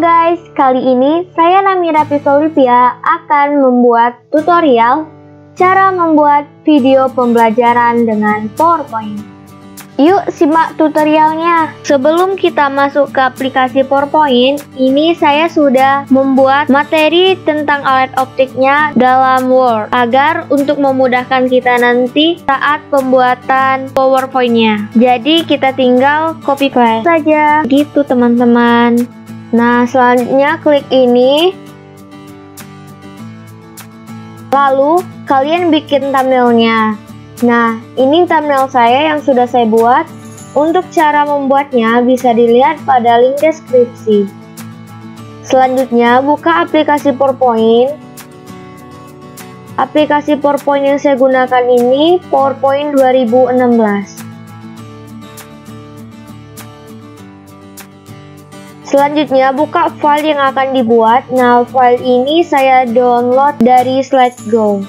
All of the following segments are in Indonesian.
guys, kali ini saya Namira Pisolivia akan membuat tutorial cara membuat video pembelajaran dengan PowerPoint. Yuk simak tutorialnya. Sebelum kita masuk ke aplikasi PowerPoint, ini saya sudah membuat materi tentang alat optiknya dalam Word agar untuk memudahkan kita nanti saat pembuatan PowerPoint-nya. Jadi kita tinggal copy paste saja gitu teman-teman. Nah, selanjutnya klik ini. Lalu kalian bikin thumbnailnya. Nah, ini thumbnail saya yang sudah saya buat. Untuk cara membuatnya bisa dilihat pada link deskripsi. Selanjutnya, buka aplikasi PowerPoint. Aplikasi PowerPoint yang saya gunakan ini PowerPoint 2016. Selanjutnya, buka file yang akan dibuat. Nah, file ini saya download dari Slidesgo.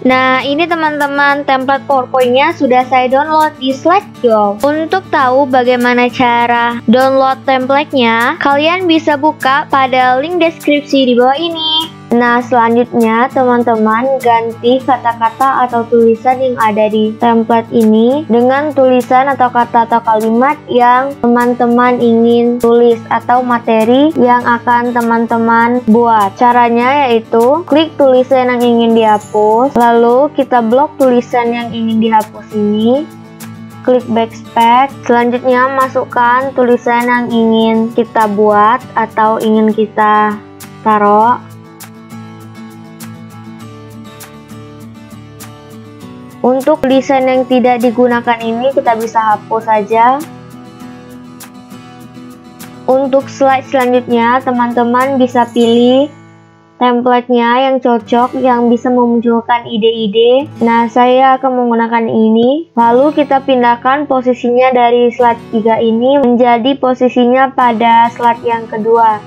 Nah, ini teman-teman template PowerPoint-nya sudah saya download di Slidesgo. Untuk tahu bagaimana cara download template-nya, kalian bisa buka pada link deskripsi di bawah ini. Nah, selanjutnya teman-teman ganti kata-kata atau tulisan yang ada di template ini dengan tulisan atau kata atau kalimat yang teman-teman ingin tulis atau materi yang akan teman-teman buat. Caranya yaitu klik tulisan yang ingin dihapus, lalu kita blok tulisan yang ingin dihapus ini, klik backspace. Selanjutnya masukkan tulisan yang ingin kita buat atau ingin kita taruh. Untuk tulisan yang tidak digunakan ini kita bisa hapus saja. Untuk slide selanjutnya teman-teman bisa pilih template-nya yang cocok, yang bisa memunculkan ide-ide. Nah, saya akan menggunakan ini. Lalu kita pindahkan posisinya dari slide 3 ini menjadi posisinya pada slide yang kedua,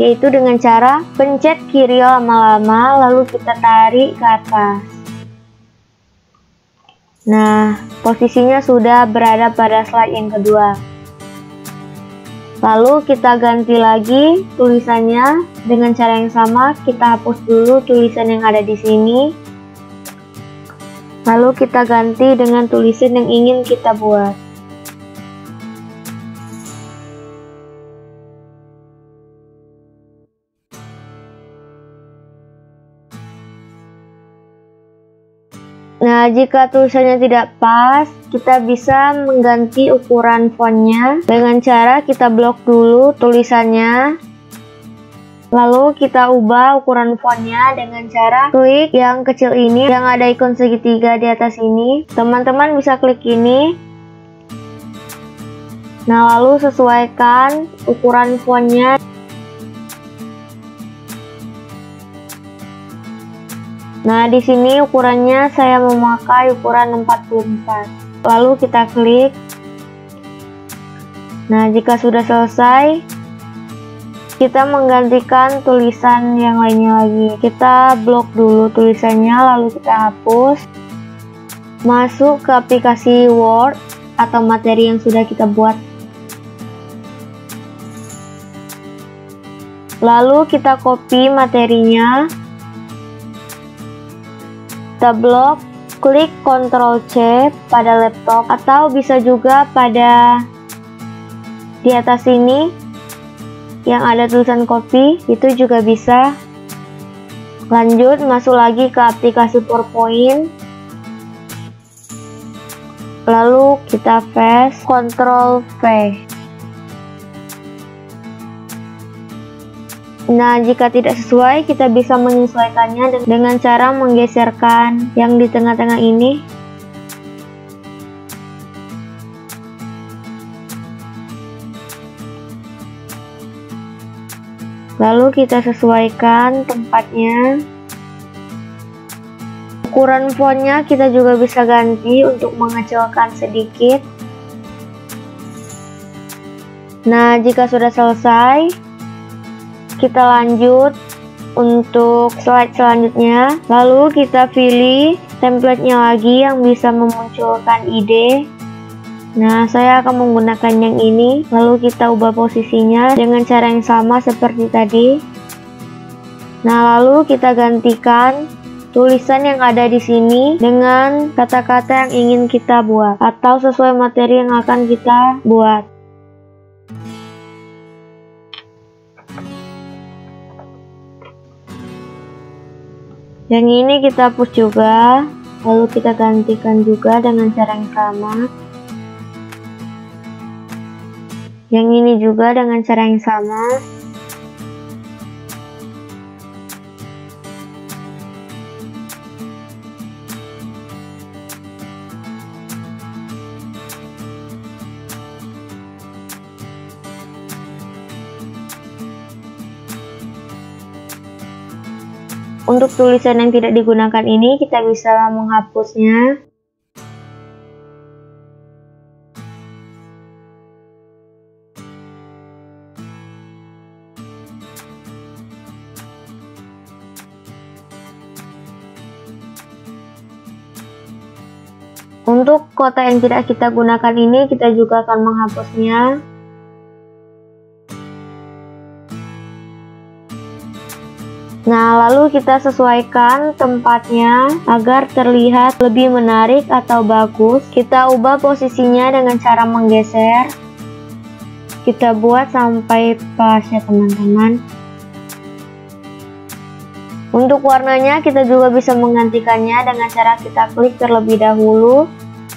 yaitu dengan cara pencet kiri lama-lama lalu kita tarik ke atas. Nah, posisinya sudah berada pada slide yang kedua. Lalu kita ganti lagi tulisannya dengan cara yang sama. Kita hapus dulu tulisan yang ada di sini. Lalu kita ganti dengan tulisan yang ingin kita buat. Nah, jika tulisannya tidak pas, kita bisa mengganti ukuran fontnya dengan cara kita blok dulu tulisannya. Lalu kita ubah ukuran fontnya dengan cara klik yang kecil ini yang ada ikon segitiga di atas ini. Teman-teman bisa klik ini. Nah, lalu sesuaikan ukuran fontnya. Nah, di sini ukurannya saya memakai ukuran 44. Lalu kita klik. Nah, jika sudah selesai, kita menggantikan tulisan yang lainnya lagi. Kita blok dulu tulisannya, lalu kita hapus. Masuk ke aplikasi Word atau materi yang sudah kita buat. Lalu kita copy materinya. Kita blok, klik Ctrl C pada laptop atau bisa juga pada di atas ini yang ada tulisan copy, itu juga bisa. Lanjut masuk lagi ke aplikasi PowerPoint. Lalu kita paste, Ctrl V. Nah, jika tidak sesuai, kita bisa menyesuaikannya dengan cara menggeserkan yang di tengah-tengah ini. Lalu kita sesuaikan tempatnya. Ukuran fontnya kita juga bisa ganti untuk mengecilkan sedikit. Nah, jika sudah selesai, kita lanjut untuk slide selanjutnya. Lalu kita pilih template-nya lagi yang bisa memunculkan ide. Nah, saya akan menggunakan yang ini, lalu kita ubah posisinya dengan cara yang sama seperti tadi. Nah, lalu kita gantikan tulisan yang ada di sini dengan kata-kata yang ingin kita buat atau sesuai materi yang akan kita buat. Yang ini kita hapus juga, lalu kita gantikan juga dengan cara yang sama. Yang ini juga dengan cara yang sama. Untuk tulisan yang tidak digunakan ini, kita bisa menghapusnya. Untuk kotak yang tidak kita gunakan ini, kita juga akan menghapusnya. Nah, lalu kita sesuaikan tempatnya agar terlihat lebih menarik atau bagus. Kita ubah posisinya dengan cara menggeser. Kita buat sampai pas ya teman-teman. Untuk warnanya kita juga bisa menggantikannya dengan cara kita klik terlebih dahulu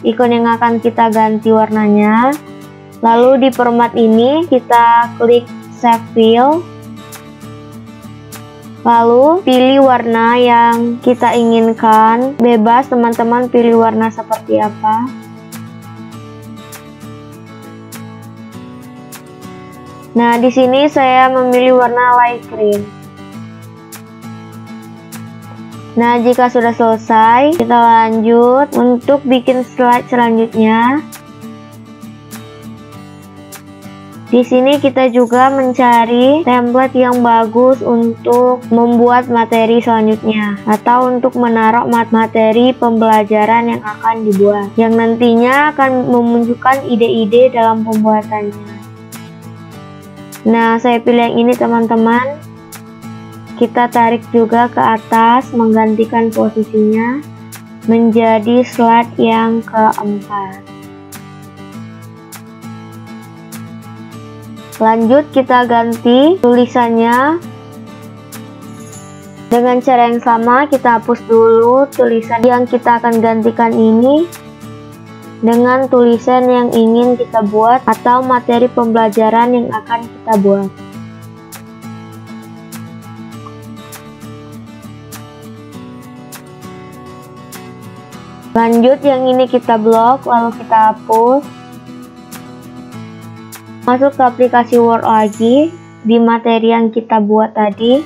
ikon yang akan kita ganti warnanya. Lalu di format ini kita klik save fill. Lalu pilih warna yang kita inginkan. Bebas teman-teman pilih warna seperti apa. Nah, di sini saya memilih warna light green. Nah, jika sudah selesai, kita lanjut untuk bikin slide selanjutnya. Di sini kita juga mencari template yang bagus untuk membuat materi selanjutnya atau untuk menaruh materi pembelajaran yang akan dibuat, yang nantinya akan memunculkan ide-ide dalam pembuatannya. Nah, saya pilih yang ini teman-teman. Kita tarik juga ke atas, menggantikan posisinya menjadi slide yang keempat. Lanjut kita ganti tulisannya. Dengan cara yang sama, kita hapus dulu tulisan yang kita akan gantikan ini dengan tulisan yang ingin kita buat atau materi pembelajaran yang akan kita buat. Lanjut yang ini kita blok, lalu kita hapus. Masuk ke aplikasi Word lagi di materi yang kita buat tadi.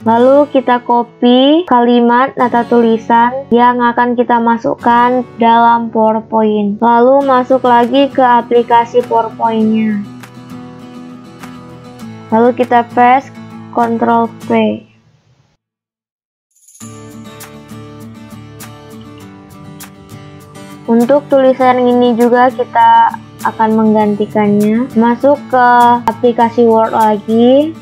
Lalu kita copy kalimat atau tulisan yang akan kita masukkan dalam PowerPoint. Lalu masuk lagi ke aplikasi PowerPoint-nya. Lalu kita paste, Ctrl V. Untuk tulisan ini juga kita akan menggantikannya. Masuk ke aplikasi Word lagi.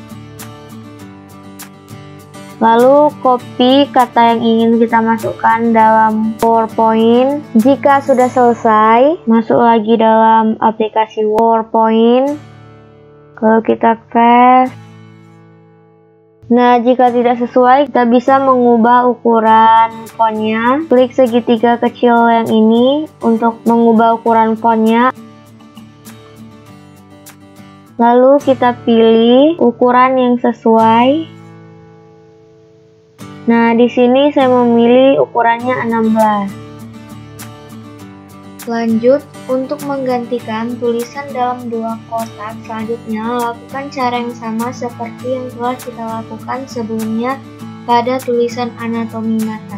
Lalu copy kata yang ingin kita masukkan dalam PowerPoint. Jika sudah selesai, masuk lagi dalam aplikasi PowerPoint. Lalu kita paste. Nah, jika tidak sesuai, kita bisa mengubah ukuran fontnya. Klik segitiga kecil yang ini untuk mengubah ukuran fontnya. Lalu kita pilih ukuran yang sesuai. Nah, di sini saya memilih ukurannya 16. Lanjut, untuk menggantikan tulisan dalam dua kotak, selanjutnya lakukan cara yang sama seperti yang telah kita lakukan sebelumnya pada tulisan anatomi mata.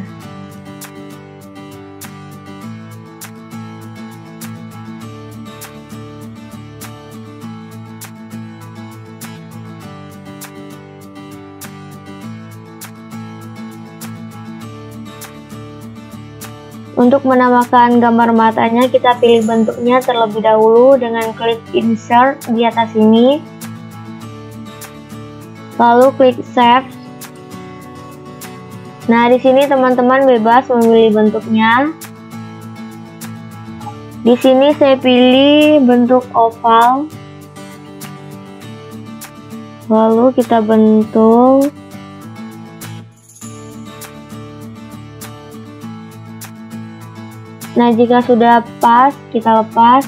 Untuk menambahkan gambar matanya, kita pilih bentuknya terlebih dahulu dengan klik insert di atas ini. Lalu klik save. Nah, di sini teman-teman bebas memilih bentuknya. Di sini saya pilih bentuk oval. Lalu kita bentuk. Nah, jika sudah pas, kita lepas.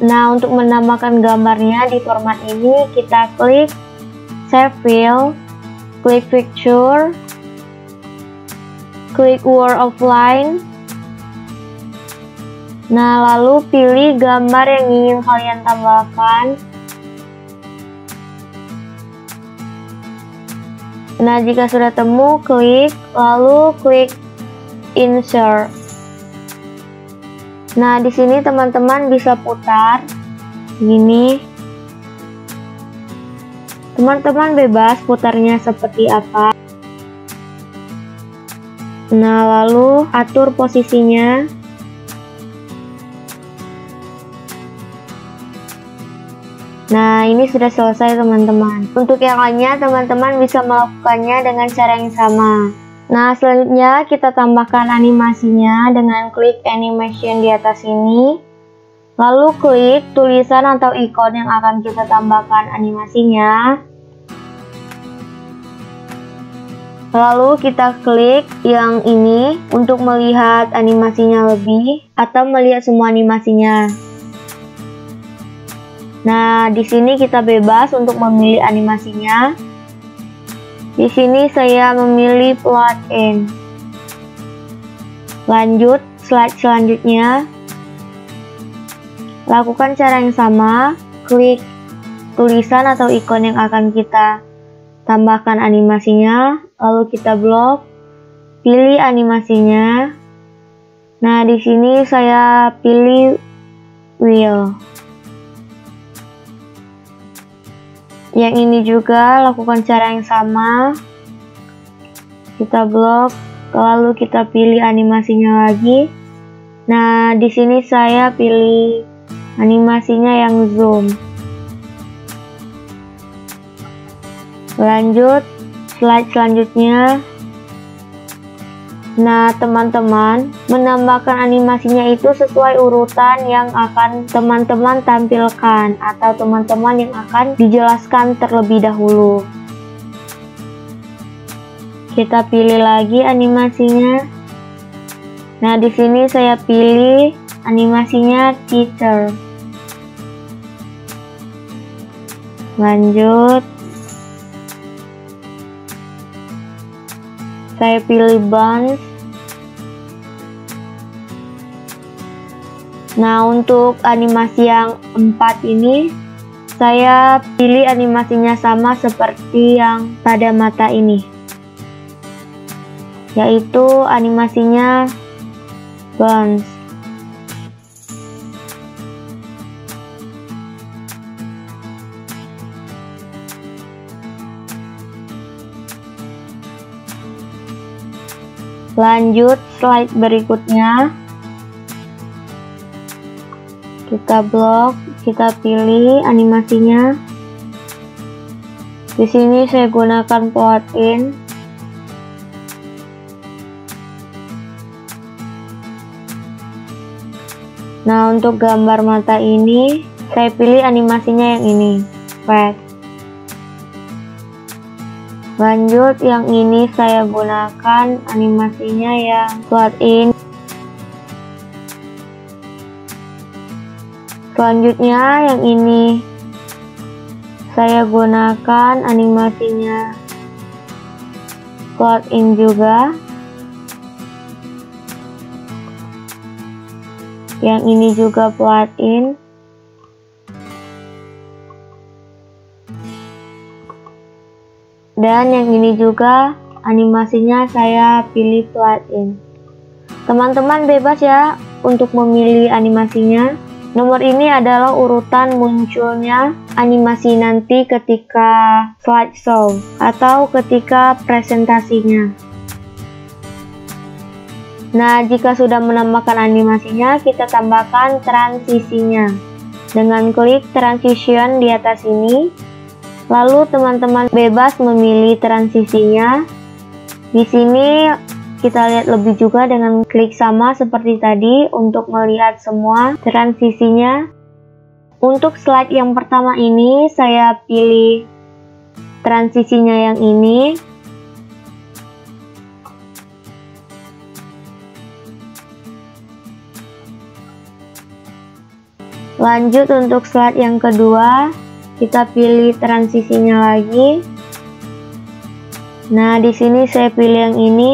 Nah, untuk menambahkan gambarnya di format ini, kita klik Save File, klik Picture, klik Word Outline. Nah, lalu pilih gambar yang ingin kalian tambahkan. Nah, jika sudah temu, klik, lalu klik Insert. Nah, di sini teman-teman bisa putar gini. Teman-teman bebas putarnya seperti apa. Nah, lalu atur posisinya. Nah, ini sudah selesai teman-teman. Untuk yang lainnya, teman-teman bisa melakukannya dengan cara yang sama. Nah, selanjutnya kita tambahkan animasinya dengan klik animation di atas ini. Lalu klik tulisan atau ikon yang akan kita tambahkan animasinya. Lalu kita klik yang ini untuk melihat animasinya lebih atau melihat semua animasinya. Nah, di sini kita bebas untuk memilih animasinya. Di sini saya memilih plot in. Lanjut, slide selanjutnya. Lakukan cara yang sama, klik tulisan atau ikon yang akan kita tambahkan animasinya, lalu kita blok, pilih animasinya. Nah, di sini saya pilih wheel. Yang ini juga lakukan cara yang sama. Kita blok, lalu kita pilih animasinya lagi. Nah, di sini saya pilih animasinya yang zoom. Lanjut, slide selanjutnya. Nah, teman-teman, menambahkan animasinya itu sesuai urutan yang akan teman-teman tampilkan atau teman-teman yang akan dijelaskan terlebih dahulu. Kita pilih lagi animasinya. Nah, di sini saya pilih animasinya teacher. Lanjut. Saya pilih bounce. Nah, untuk animasi yang 4 ini, saya pilih animasinya sama seperti yang pada mata ini, yaitu animasinya bounce. Lanjut, slide berikutnya. Kita blok, kita pilih animasinya. Di sini saya gunakan plot in. Nah, untuk gambar mata ini, saya pilih animasinya yang ini, fade. Lanjut, yang ini saya gunakan animasinya yang plot in. Selanjutnya, yang ini saya gunakan animasinya plot in juga. Yang ini juga plot in. Dan yang ini juga animasinya saya pilih plot in. Teman-teman bebas ya untuk memilih animasinya. Nomor ini adalah urutan munculnya animasi nanti ketika slideshow atau ketika presentasinya. Nah, jika sudah menambahkan animasinya, kita tambahkan transisinya. Dengan klik transition di atas ini, lalu teman-teman bebas memilih transisinya. Di sini kita lihat lebih juga dengan klik sama seperti tadi untuk melihat semua transisinya. Untuk slide yang pertama ini, saya pilih transisinya yang ini. Lanjut untuk slide yang kedua, kita pilih transisinya lagi. Nah, di sini saya pilih yang ini.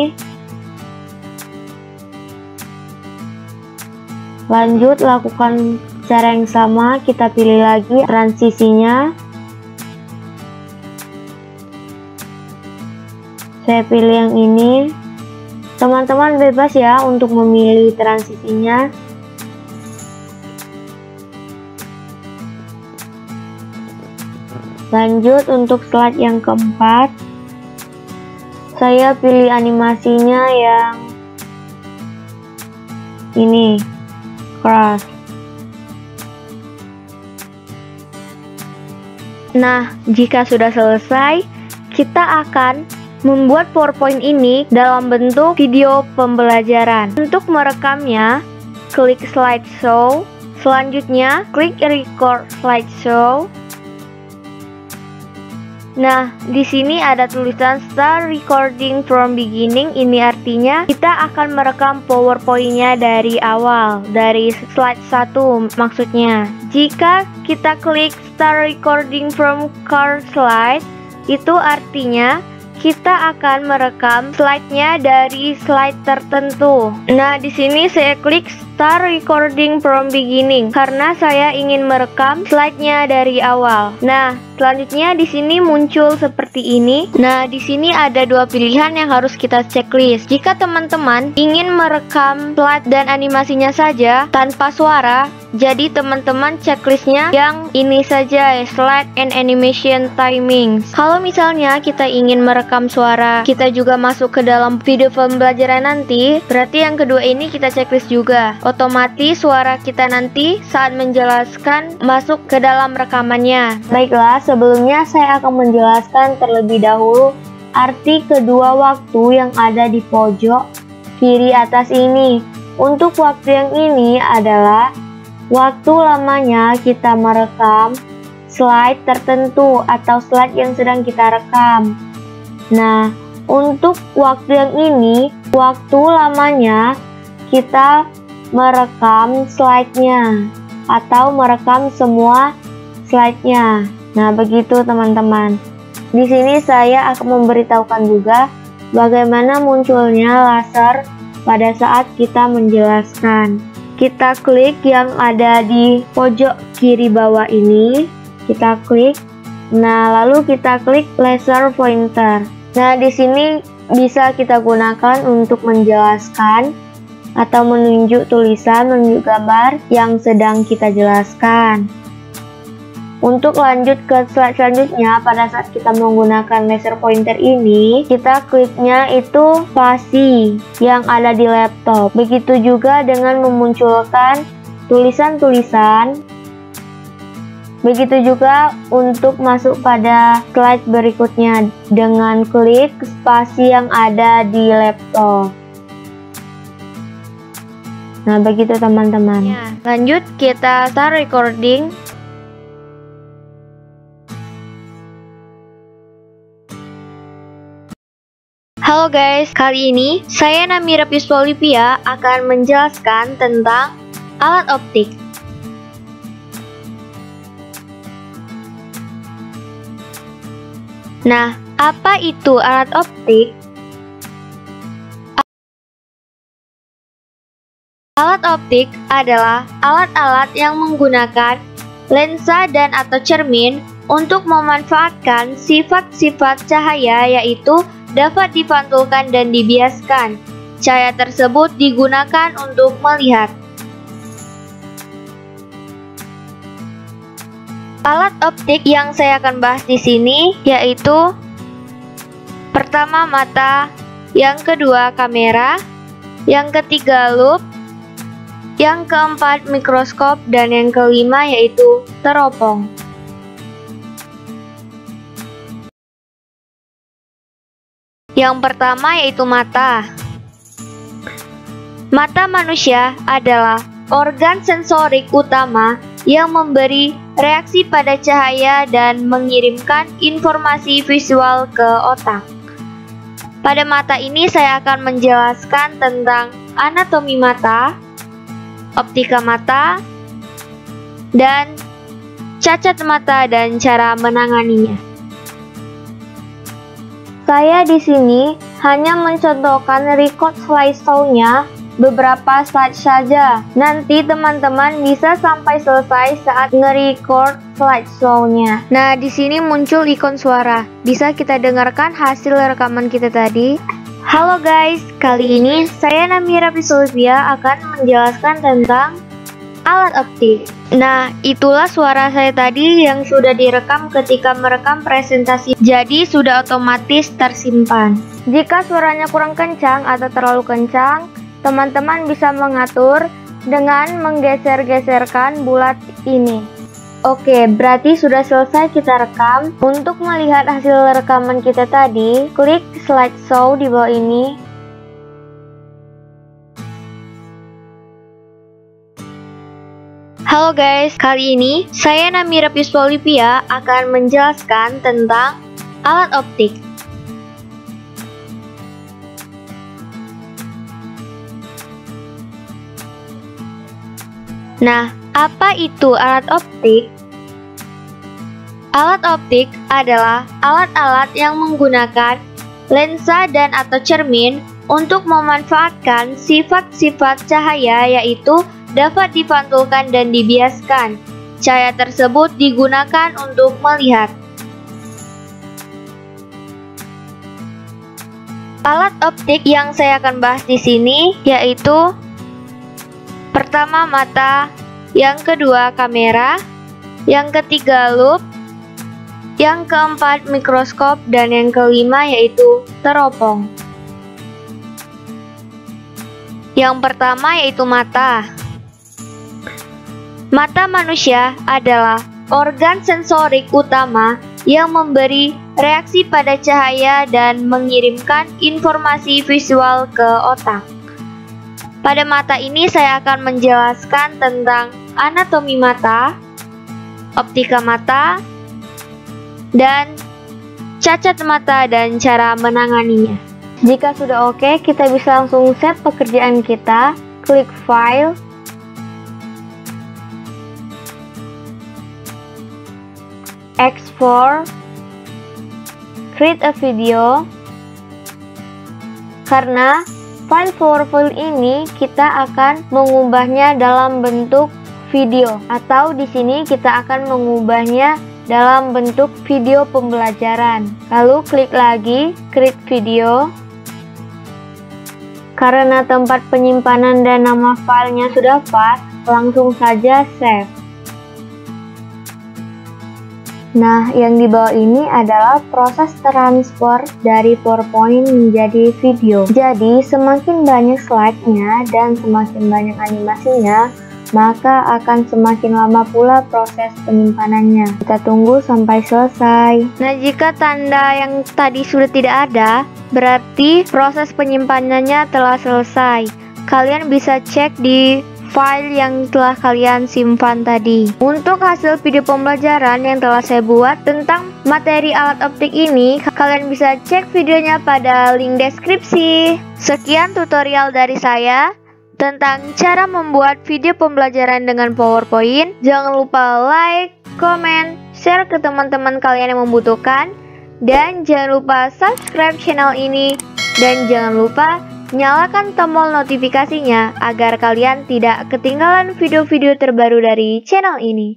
Lanjut lakukan cara yang sama, kita pilih lagi transisinya. Saya pilih yang ini. Teman-teman bebas ya untuk memilih transisinya. Lanjut untuk slide yang keempat, saya pilih animasinya yang ini, cross. Nah, jika sudah selesai, kita akan membuat PowerPoint ini dalam bentuk video pembelajaran. Untuk merekamnya, klik slideshow, selanjutnya klik record slideshow. Nah, di sini ada tulisan start recording from beginning. Ini artinya kita akan merekam PowerPoint-nya dari awal, dari slide 1 maksudnya. Jika kita klik start recording from current slide, itu artinya kita akan merekam slide-nya dari slide tertentu. Nah, di sini saya klik start recording from beginning karena saya ingin merekam slide-nya dari awal. Nah, selanjutnya di sini muncul seperti ini. Nah, di sini ada dua pilihan yang harus kita checklist. Jika teman-teman ingin merekam slide dan animasinya saja tanpa suara, jadi teman-teman checklistnya yang ini saja, slide and animation timing. Kalau misalnya kita ingin merekam suara, kita juga masuk ke dalam video pembelajaran nanti, berarti yang kedua ini kita checklist juga. Otomatis suara kita nanti saat menjelaskan masuk ke dalam rekamannya. Baiklah, sebelumnya saya akan menjelaskan terlebih dahulu arti kedua waktu yang ada di pojok kiri atas ini. Untuk waktu yang ini adalah waktu lamanya kita merekam slide tertentu atau slide yang sedang kita rekam. Nah, untuk waktu yang ini, waktu lamanya kita merekam slide-nya atau merekam semua slide-nya. Nah, begitu teman-teman. Di sini saya akan memberitahukan juga bagaimana munculnya laser pada saat kita menjelaskan. Kita klik yang ada di pojok kiri bawah ini, kita klik. Nah, lalu kita klik laser pointer. Nah, di sini bisa kita gunakan untuk menjelaskan atau menunjuk tulisan, menunjuk gambar yang sedang kita jelaskan. Untuk lanjut ke slide selanjutnya, pada saat kita menggunakan laser pointer ini, kita kliknya itu spasi yang ada di laptop. Begitu juga dengan memunculkan tulisan-tulisan. Begitu juga untuk masuk pada slide berikutnya dengan klik spasi yang ada di laptop. Nah, begitu teman-teman. Lanjut kita start recording. Halo guys, kali ini saya Namira Pispolipia akan menjelaskan tentang alat optik. Nah, apa itu alat optik? Alat optik adalah alat-alat yang menggunakan lensa dan atau cermin untuk memanfaatkan sifat-sifat cahaya, yaitu dapat dipantulkan dan dibiaskan. Cahaya tersebut digunakan untuk melihat. Alat optik yang saya akan bahas di sini yaitu pertama mata, yang kedua kamera, yang ketiga loop, yang keempat mikroskop, dan yang kelima yaitu teropong. Yang pertama yaitu mata. Mata manusia adalah organ sensorik utama yang memberi reaksi pada cahaya dan mengirimkan informasi visual ke otak. Pada mata ini saya akan menjelaskan tentang anatomi mata, optika mata, dan cacat mata dan cara menanganinya. Saya di sini hanya mencontohkan record slideshow-nya beberapa slide saja. Nanti teman-teman bisa sampai selesai saat nge-record slideshow-nya. Nah, di sini muncul ikon suara. Bisa kita dengarkan hasil rekaman kita tadi. Halo guys, kali ini saya Namira Pisolvia akan menjelaskan tentang alat optik. Nah, itulah suara saya tadi yang sudah direkam ketika merekam presentasi. Jadi sudah otomatis tersimpan. Jika suaranya kurang kencang atau terlalu kencang, teman-teman bisa mengatur dengan menggeser-geserkan bulat ini. Oke, berarti sudah selesai kita rekam. Untuk melihat hasil rekaman kita tadi, klik slideshow di bawah ini. Halo guys, kali ini saya Namira Pisolvia akan menjelaskan tentang alat optik. Nah, apa itu alat optik? Alat optik adalah alat-alat yang menggunakan lensa dan atau cermin untuk memanfaatkan sifat-sifat cahaya, yaitu dapat dipantulkan dan dibiaskan. Cahaya tersebut digunakan untuk melihat. Alat optik yang saya akan bahas di sini yaitu pertama mata, yang kedua kamera, yang ketiga loop, yang keempat mikroskop, dan yang kelima yaitu teropong. Yang pertama yaitu mata. Mata manusia adalah organ sensorik utama yang memberi reaksi pada cahaya dan mengirimkan informasi visual ke otak. Pada mata ini saya akan menjelaskan tentang anatomi mata, optika mata, dan cacat mata dan cara menanganinya. Jika sudah oke, kita bisa langsung save pekerjaan kita. Klik file, export, create a video. Karena file PowerPoint ini kita akan mengubahnya dalam bentuk video, atau di sini kita akan mengubahnya dalam bentuk video pembelajaran. Lalu klik lagi create video. Karena tempat penyimpanan dan nama filenya sudah pas, langsung saja save. Nah, yang di bawah ini adalah proses transfer dari PowerPoint menjadi video. Jadi, semakin banyak slide-nya dan semakin banyak animasinya, maka akan semakin lama pula proses penyimpanannya. Kita tunggu sampai selesai. Nah, jika tanda yang tadi sudah tidak ada, berarti proses penyimpanannya telah selesai. Kalian bisa cek di file yang telah kalian simpan tadi. Untuk hasil video pembelajaran yang telah saya buat tentang materi alat optik ini, kalian bisa cek videonya pada link deskripsi. Sekian tutorial dari saya tentang cara membuat video pembelajaran dengan PowerPoint. Jangan lupa like, comment, share ke teman-teman kalian yang membutuhkan. Dan jangan lupa subscribe channel ini. Dan jangan lupa nyalakan tombol notifikasinya agar kalian tidak ketinggalan video-video terbaru dari channel ini.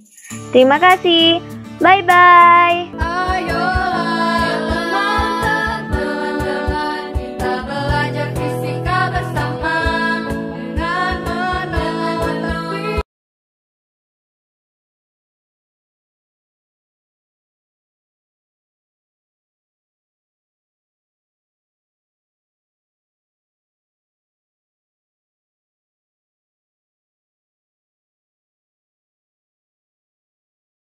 Terima kasih. Bye-bye.